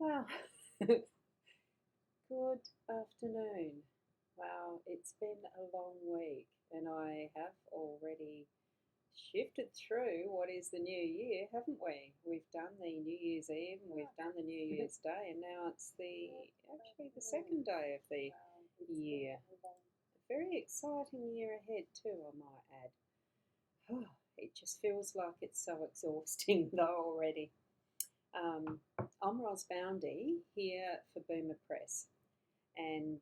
Well, good afternoon. Wow, it's been a long week and I have already shifted through what is the new year, haven't we? We've done the New Year's Eve and we've done the New Year's Day and now it's the second day of the year. A very exciting year ahead too, I might add. It just feels like it's so exhausting though already. Um, I'm Ros Boundy here for Boomer Press, and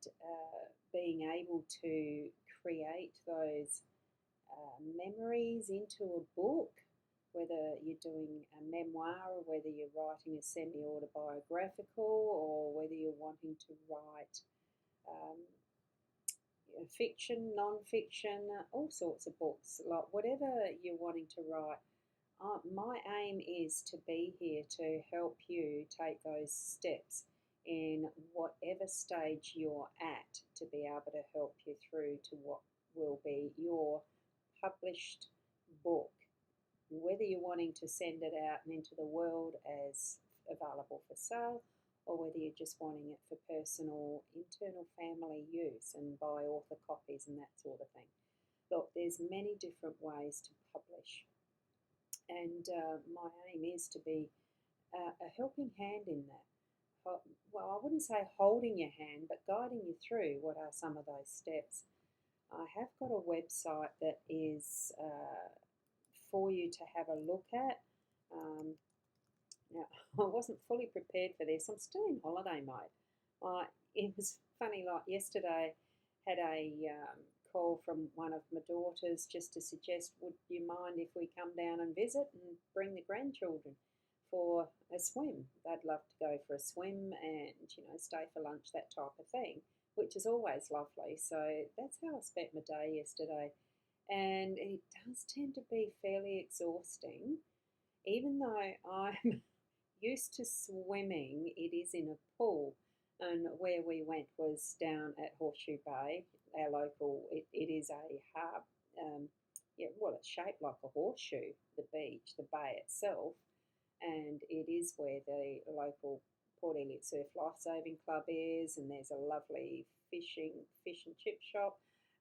being able to create those memories into a book, whether you're doing a memoir or whether you're writing a semi autobiographical or whether you're wanting to write um, fiction, non fiction, all sorts of books, like whatever you're wanting to write. My aim is to be here to help you take those steps in whatever stage you're at to be able to help you through to what will be your published book, whether you're wanting to send it out and into the world as available for sale or whether you're just wanting it for personal, internal family use and buy author copies and that sort of thing. Look, there's many different ways to publish, and my aim is to be a helping hand in that. Well, I wouldn't say holding your hand, but guiding you through what are some of those steps. I have got a website that is for you to have a look at. Um, Now, I wasn't fully prepared for this. I'm still in holiday mode. It was funny, like yesterday, had a call from one of my daughters just to suggest, would you mind if we come down and visit and bring the grandchildren for a swim? They'd love to go for a swim and, stay for lunch, that type of thing, which is always lovely. So that's how I spent my day yesterday. And it does tend to be fairly exhausting, even though I'm used to swimming, it is in a pool. And where we went was down at Horseshoe Bay, our local, it is a hub. Yeah, well, it's shaped like a horseshoe, the beach, the bay itself. And it is where the local Port Elliot Surf Lifesaving Club is. And there's a lovely fish and chip shop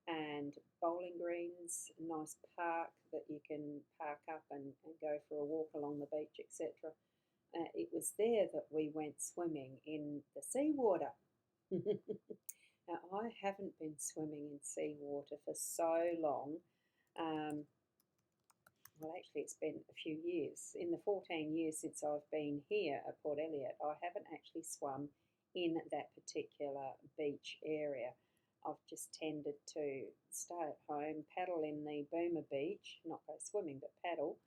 and bowling greens, a nice park that you can park up and go for a walk along the beach, etc. It was there that we went swimming in the seawater. Now, I haven't been swimming in seawater for so long. Um, well, actually, it's been a few years. In the 14 years since I've been here at Port Elliot, I haven't actually swum in that particular beach area. I've just tended to stay at home, paddle in the Boomer Beach, not go swimming, but paddle,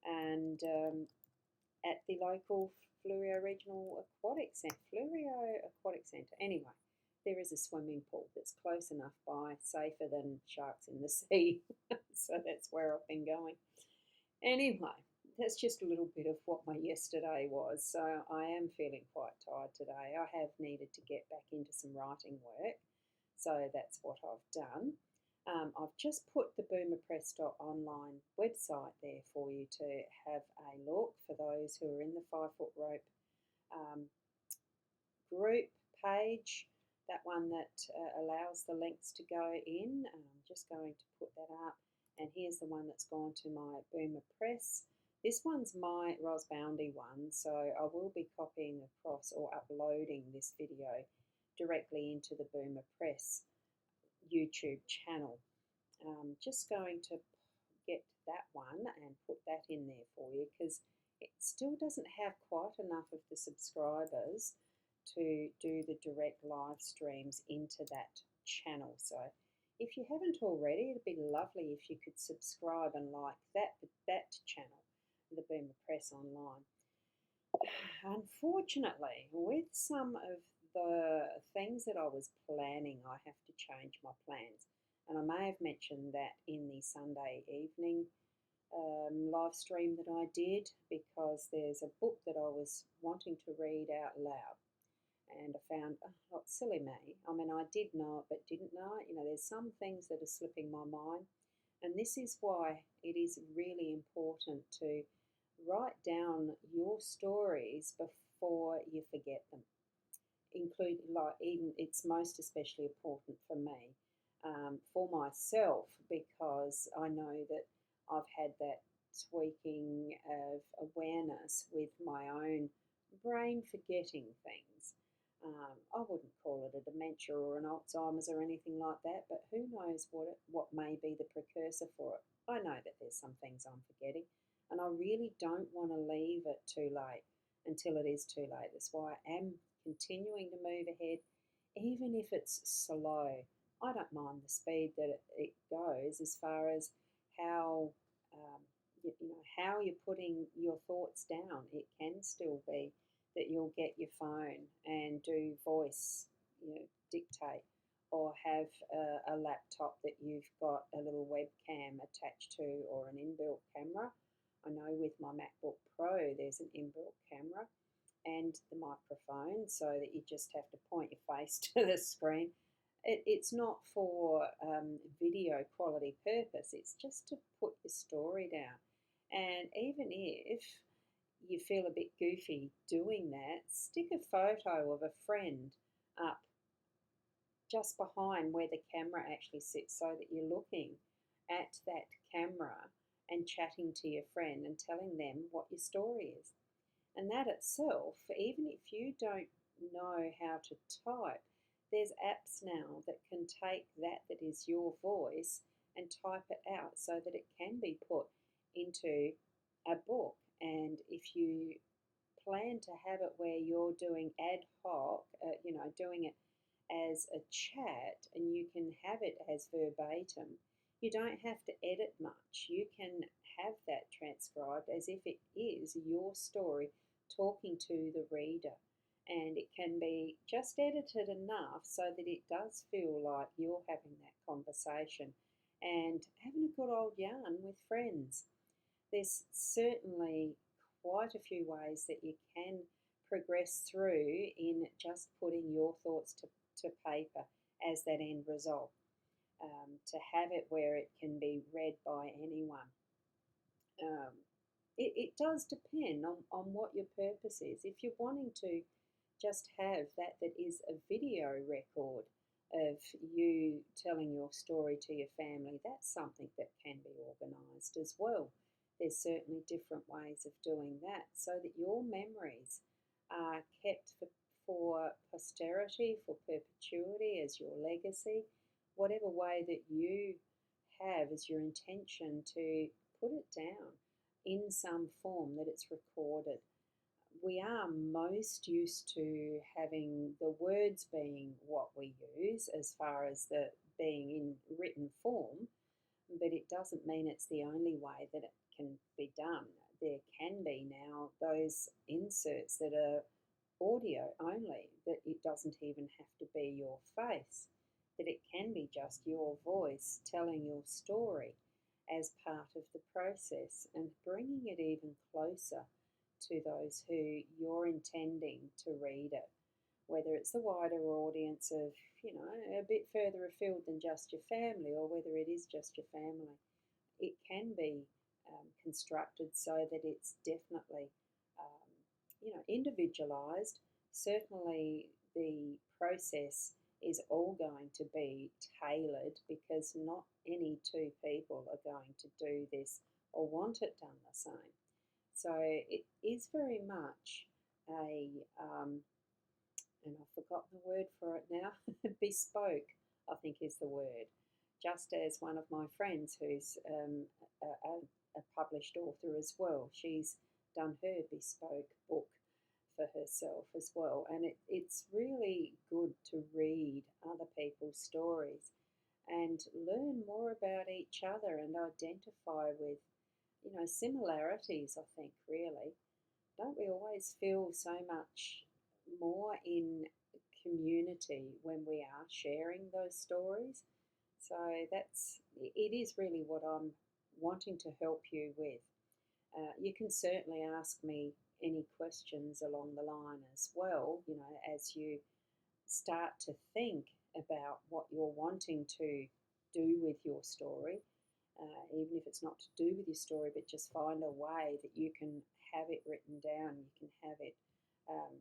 and at the local Flurio Regional Aquatic Centre. Flurio Aquatic Centre. Anyway, there is a swimming pool that's close enough by, safer than sharks in the sea. So that's where I've been going. Anyway, that's just a little bit of what my yesterday was. So I am feeling quite tired today. I have needed to get back into some writing work. So that's what I've done. I've just put the boomerpress.online website there for you to have a look for those who are in the 5 Foot Rope um, group page, that one that allows the links to go in. I'm just going to put that up. And here's the one that's gone to my Boomer Press. This one's my Ros Boundy one, so I will be copying across or uploading this video directly into the Boomer Press YouTube channel. Just going to get that one and put that in there for you because it still doesn't have quite enough of the subscribers to do the direct live streams into that channel. So if you haven't already, it'd be lovely if you could subscribe and like that channel, the Boomer Press Online. Unfortunately, with some of the things that I was planning, I have to change my plans. And I may have mentioned that in the Sunday evening live stream that I did because there's a book that I was wanting to read out loud. And I found, oh, silly me. I mean, I did know it, but didn't know it. There's some things that are slipping my mind. And this is why it is really important to write down your stories before you forget them. Include, like, even it's most especially important for me, for myself, because I know that I've had that tweaking of awareness with my own brain forgetting things. I wouldn't call it a dementia or an Alzheimer's or anything like that, but who knows what may be the precursor for it. I know that there's some things I'm forgetting, and I really don't want to leave it too late until it is too late. That's why I am continuing to move ahead, even if it's slow. I don't mind the speed that it goes, as far as how how you're putting your thoughts down. It can still be that you'll get your phone and do voice, dictate, or have a laptop that you've got a little webcam attached to, or an inbuilt camera. I know with my MacBook Pro there's an inbuilt camera and the microphone, so that you just have to point your face to the screen. It's not for video quality purpose, it's just to put your story down. And even if you feel a bit goofy doing that, stick a photo of a friend up just behind where the camera actually sits, so that you're looking at that camera and chatting to your friend and telling them what your story is. And that itself, even if you don't know how to type, there's apps now that can take that is your voice and type it out so that it can be put into a book. And if you plan to have it where you're doing ad hoc, doing it as a chat, and you can have it as verbatim, you don't have to edit much. You can have that transcribed as if it is your story talking to the reader. And it can be just edited enough so that it does feel like you're having that conversation and having a good old yarn with friends. There's certainly quite a few ways that you can progress through in just putting your thoughts to paper as that end result, to have it where it can be read by anyone. Um, it does depend on what your purpose is. If you're wanting to just have that is a video record of you telling your story to your family, that's something that can be organised as well. There's certainly different ways of doing that, so that your memories are kept for posterity, for perpetuity, as your legacy, whatever way that you have as your intention to put it down in some form, that it's recorded. We are most used to having the words being what we use, as far as the being in written form, but it doesn't mean it's the only way that it can be done. There can be now those inserts that are audio only, that it doesn't even have to be your face, that it can be just your voice telling your story as part of the process, and bringing it even closer to those who you're intending to read it, whether it's the wider audience of, a bit further afield than just your family, or whether it is just your family. It can be constructed so that it's definitely, individualised. Certainly the process is all going to be tailored, because not any two people are going to do this or want it done the same. So it is very much and I've forgotten the word for it now, bespoke, I think is the word. Just as one of my friends who's a published author as well, she's done her bespoke book for herself as well. And it's really good to read other people's stories and learn more about each other and identify with, similarities, I think, really. Don't we always feel so much more in community when we are sharing those stories? So it is really what I'm wanting to help you with. You can certainly ask me any questions along the line as well, as you start to think about what you're wanting to do with your story, even if it's not to do with your story, but just find a way that you can have it written down, you can have it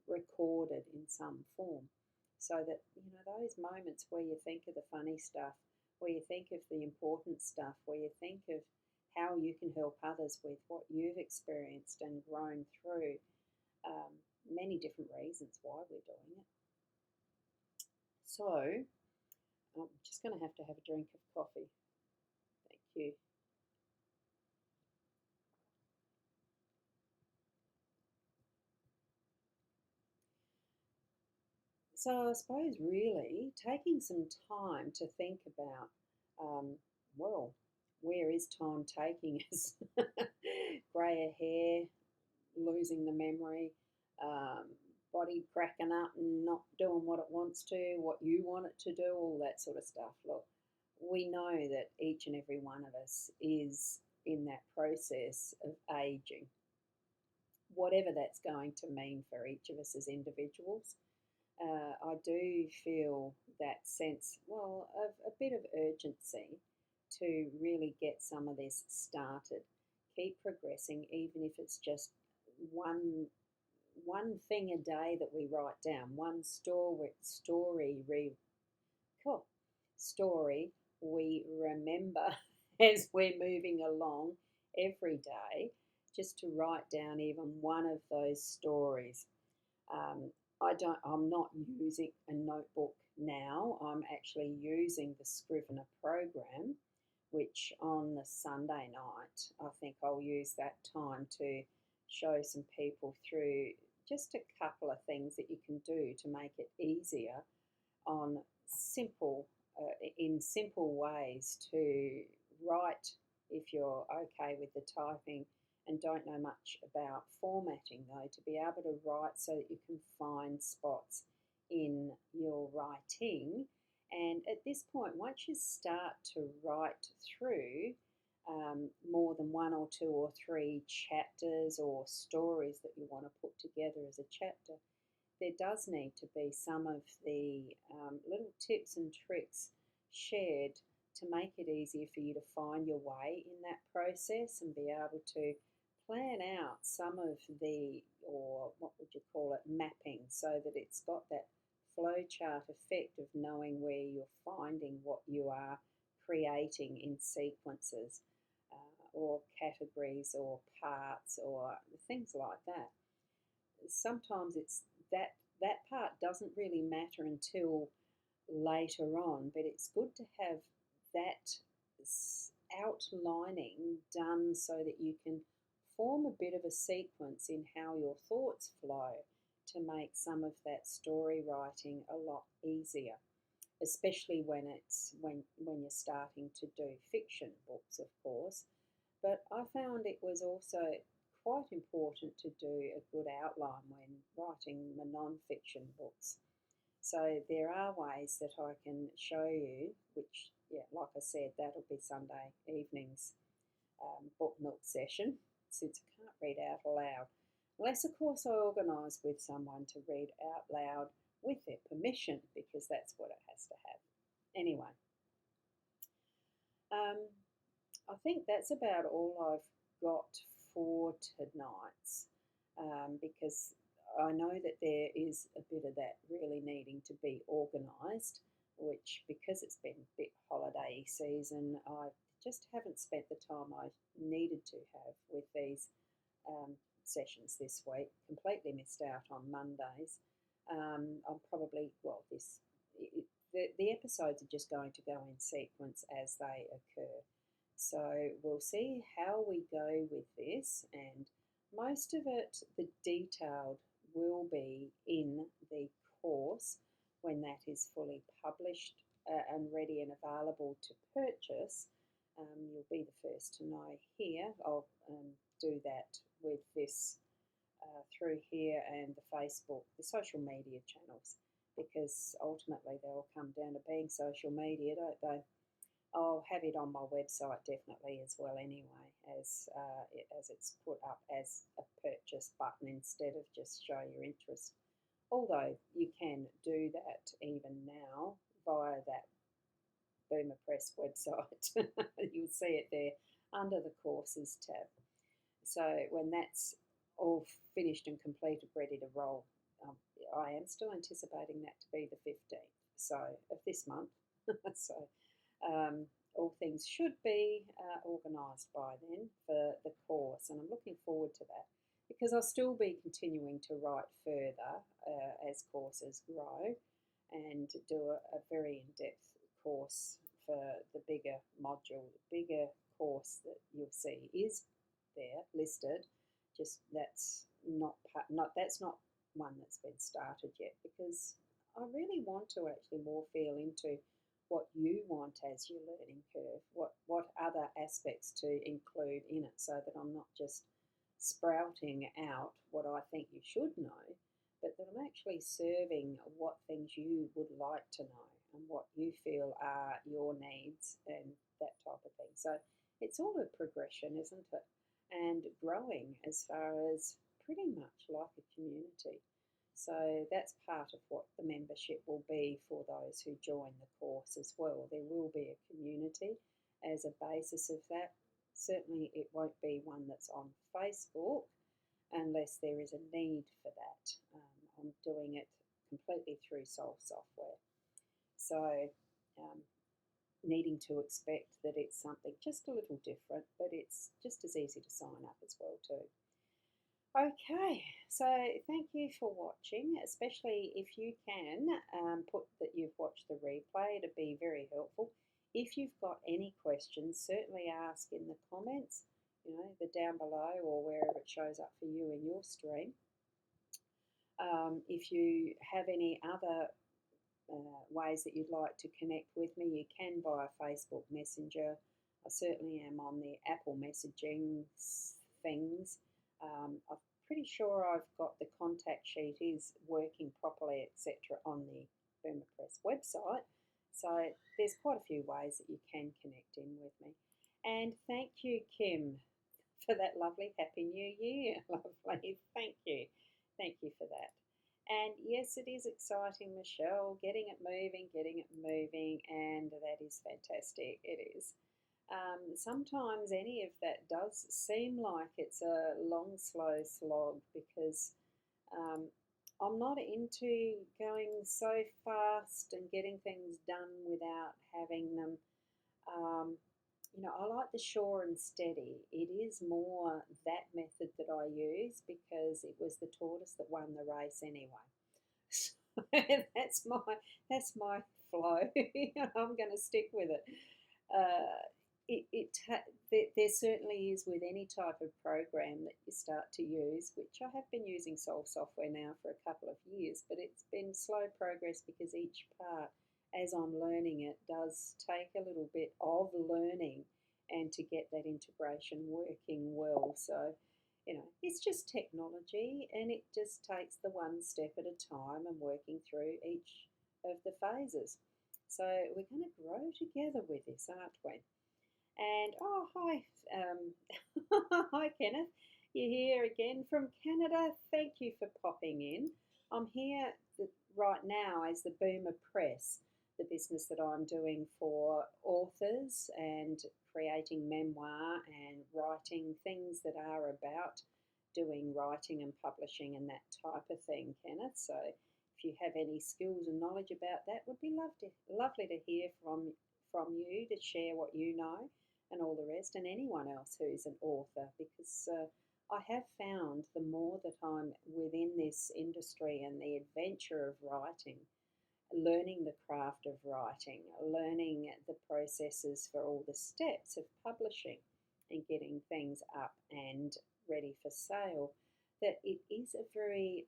recorded in some form, so that those moments where you think of the funny stuff, where you think of the important stuff, where you think of how you can help others with what you've experienced and grown through, um, many different reasons why we're doing it. So I'm just going to have a drink of coffee. Thank you. So I suppose really taking some time to think about, um, well, where is time taking us? Grayer hair, losing the memory, um, body cracking up and not doing what it wants to, what you want it to do, all that sort of stuff. Look, we know that each and every one of us is in that process of aging, whatever that's going to mean for each of us as individuals. I do feel that sense, well, of a bit of urgency to really get some of this started. Keep progressing, even if it's just one one thing a day that we write down, one cool, story we remember as we're moving along every day, just to write down even one of those stories. um, I'm not using a notebook now. I'm actually using the Scrivener program, which on the Sunday night, I think I'll use that time to show some people through just a couple of things that you can do to make it easier on simple, in simple ways to write if you're okay with the typing and don't know much about formatting, though, to be able to write so that you can find spots in your writing. And at this point, once you start to write through more than one or two or three chapters or stories that you want to put together as a chapter, there does need to be some of the little tips and tricks shared to make it easier for you to find your way in that process and be able to plan out some of the, or what would you call it, mapping, so that it's got that flowchart effect of knowing where you're finding what you are creating in sequences, or categories or parts or things like that. Sometimes it's that part doesn't really matter until later on, but it's good to have that outlining done so that you can form a bit of a sequence in how your thoughts flow to make some of that story writing a lot easier, especially when you're starting to do fiction books, of course. But I found it was also quite important to do a good outline when writing the non-fiction books. So there are ways that I can show you, which, yeah, like I said, that'll be Sunday evening's book nook session, since I can't read out aloud. Unless, of course, I organise with someone to read out loud with their permission, because that's what it has to have. Anyway, um, I think that's about all I've got for tonight, because I know that there is a bit of that really needing to be organised, which, because it's been a bit holiday season, I just haven't spent the time I needed to have with these sessions this week. Completely missed out on Mondays. I'm probably, well, the episodes are just going to go in sequence as they occur. So we'll see how we go with this, and most of it, the detailed, will be in the course when that is fully published and ready and available to purchase. You'll be the first to know here. I'll do that with this through here and the Facebook, the social media channels, because ultimately they all come down to being social media, don't they? I'll have it on my website definitely as well anyway, as it's put up as a purchase button instead of just show your interest. Although you can do that even now via that Boomer Press website. You'll see it there under the courses tab. So when that's all finished and completed, ready to roll. Um, I am still anticipating that to be the 15th, so of this month. So all things should be organised by then for the course, and I'm looking forward to that because I'll still be continuing to write further as courses grow and do a very in-depth course for the bigger module. The bigger course that you'll see is there listed, just that's not one that's been started yet because I really want to actually more feel into what you want as your learning curve, what other aspects to include in it so that I'm not just sprouting out what I think you should know, but that I'm actually serving what things you would like to know and what you feel are your needs and that type of thing. So it's all a progression, isn't it? And growing as far as pretty much like a community. So that's part of what the membership will be for those who join the course as well. There will be a community as a basis of that. Certainly, it won't be one that's on Facebook unless there is a need for that. I'm doing it completely through Soul Software. So, um, needing to expect that it's something just a little different, but it's just as easy to sign up as well too. Okay, so thank you for watching, especially if you can put that you've watched the replay, it'd be very helpful. If you've got any questions, certainly ask in the comments, the down below or wherever it shows up for you in your stream. If you have any other ways that you'd like to connect with me, you can via Facebook Messenger. I certainly am on the Apple messaging things. I'm pretty sure I've got the contact sheet is working properly, etc., on the Boomer Press website. So there's quite a few ways that you can connect in with me. And thank you, Kim, for that lovely Happy New Year. Lovely. Thank you. Thank you for that. And yes, it is exciting, Michelle, getting it moving, and that is fantastic. It is. Sometimes any of that does seem like it's a long, slow slog because I'm not into going so fast and getting things done without having them. I like the sure and steady. It is more that method that I use because it was the tortoise that won the race anyway. So that's my flow. I'm going to stick with it. There certainly is with any type of program that you start to use, which I have been using Soul Software now for a couple of years, but it's been slow progress because each part, as I'm learning it, does take a little bit of learning and to get that integration working well. So, it's just technology and it just takes the one step at a time and working through each of the phases. So we're going to grow together with this, aren't we? And oh, hi, hi, Kenneth. You're here again from Canada. Thank you for popping in. I'm here right now as the Boomer Press, the business that I'm doing for authors and creating memoir and writing things that are about doing writing and publishing and that type of thing, Kenneth. So if you have any skills and knowledge about that, would be lovely to hear from you to share what you know and all the rest, and anyone else who's an author, because I have found the more that I'm within this industry and the adventure of writing, learning the craft of writing, learning the processes for all the steps of publishing and getting things up and ready for sale, that it is a very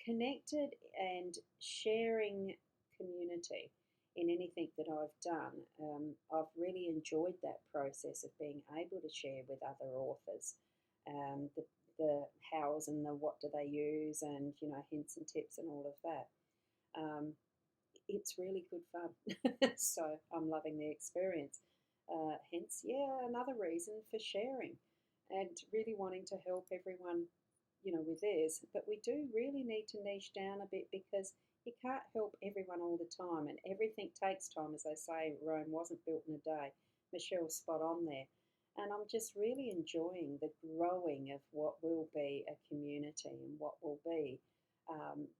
connected and sharing community in anything that I've done. I've really enjoyed that process of being able to share with other authors the hows and the what do they use and hints and tips and all of that. It's really good fun. So I'm loving the experience. Hence, another reason for sharing and really wanting to help everyone with theirs. But we do really need to niche down a bit because you can't help everyone all the time, and everything takes time. As they say, Rome wasn't built in a day. Michelle's spot on there. And I'm just really enjoying the growing of what will be a community and what will be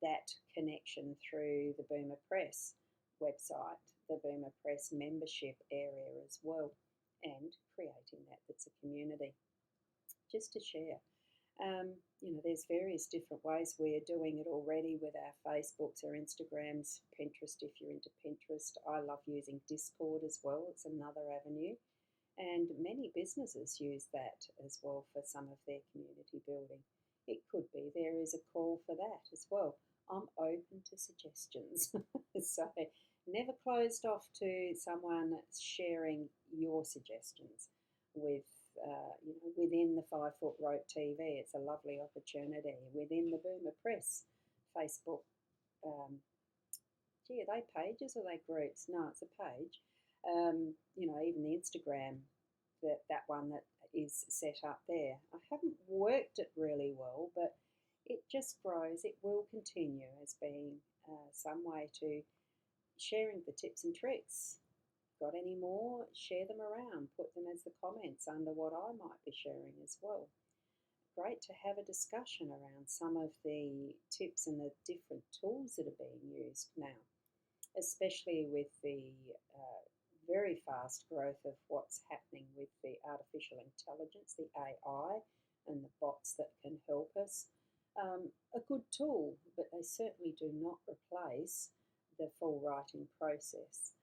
that connection through the Boomer Press website, the Boomer Press membership area as well, and creating that's a community just to share. There's various different ways we're doing it already with our Facebooks or Instagrams, Pinterest if you're into Pinterest. I love using Discord as well, it's another avenue. And many businesses use that as well for some of their community building. It could be there is a call for that as well. I'm open to suggestions. So never closed off to someone sharing your suggestions with within the 5 Foot Rope TV. It's a lovely opportunity within the Boomer Press Facebook. Are they pages or are they groups? No, it's a page. Even the Instagram, that one that is set up there. I haven't worked it really well, but it just grows. It will continue as being some way to sharing the tips and tricks. Got any more? Share them around. Put them as the comments under what I might be sharing as well. Great to have a discussion around some of the tips and the different tools that are being used now, especially with the very fast growth of what's happening with the artificial intelligence, the AI, and the bots that can help us. A good tool, but they certainly do not replace the full writing process.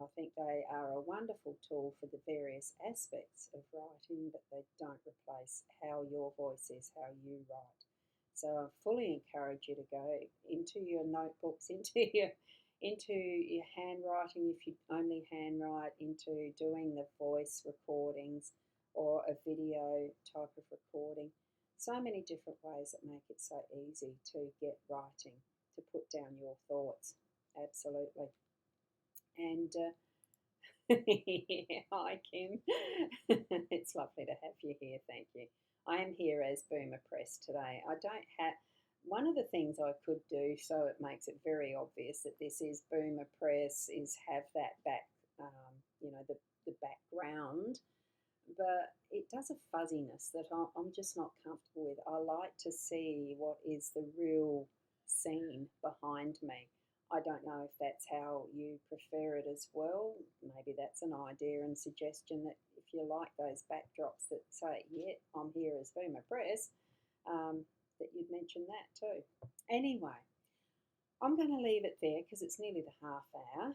I think they are a wonderful tool for the various aspects of writing, but they don't replace how your voice is, how you write. So I fully encourage you to go into your notebooks, into your handwriting if you only handwrite, into doing the voice recordings or a video type of recording. So many different ways that make it so easy to get writing, to put down your thoughts. Absolutely. And hi, Kim. It's lovely to have you here. Thank you. I am here as Boomer Press today. I don't have one of the things I could do so it makes it very obvious that this is Boomer Press is have that back, the background, but it does a fuzziness that I'm just not comfortable with. I like to see what is the real scene behind me. I don't know if that's how you prefer it as well. Maybe that's an idea and suggestion that if you like those backdrops that say, yeah, I'm here as Boomer Press, that you'd mention that too. Anyway, I'm going to leave it there because it's nearly the half hour,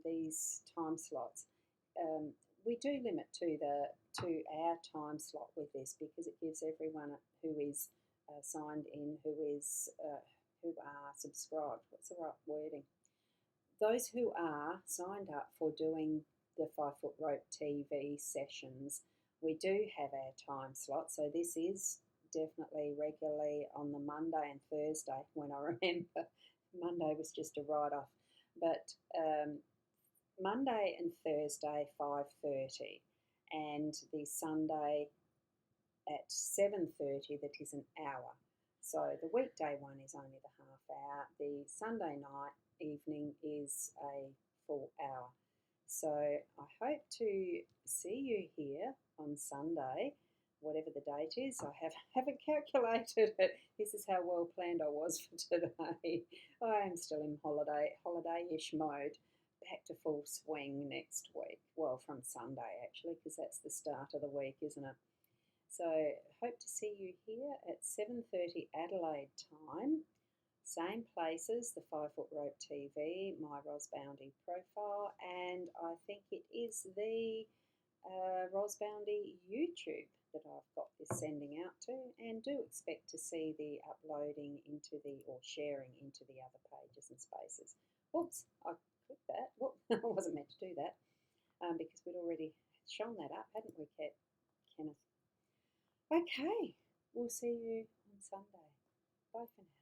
these time slots. We do limit to our time slot with this because it gives everyone who is signed in, who are subscribed. What's the right wording? Those who are signed up for doing the 5 Foot Rope TV sessions, we do have our time slot. So this is definitely regularly on the Monday and Thursday when I remember. Monday was just a write-off. But Monday and Thursday, 5:30, and the Sunday at 7:30, that is an hour. So the weekday one is only the half hour. The Sunday night evening is a full hour. So I hope to see you here on Sunday, whatever the date is. I haven't calculated it. This is how well planned I was for today. I am still in holiday-ish mode. Back to full swing next week. Well, from Sunday actually, because that's the start of the week, isn't it? So hope to see you here at 7:30 Adelaide time. Same places, the 5 Foot Rope TV, my Ros Boundy profile, and I think it is the Ros Boundy YouTube that I've got this sending out to, and do expect to see the uploading or sharing into the other pages and spaces. Whoops, I clicked that. Whoop, I wasn't meant to do that because we'd already shown that up, hadn't we, Kenneth? Okay, we'll see you on Sunday. Bye for now.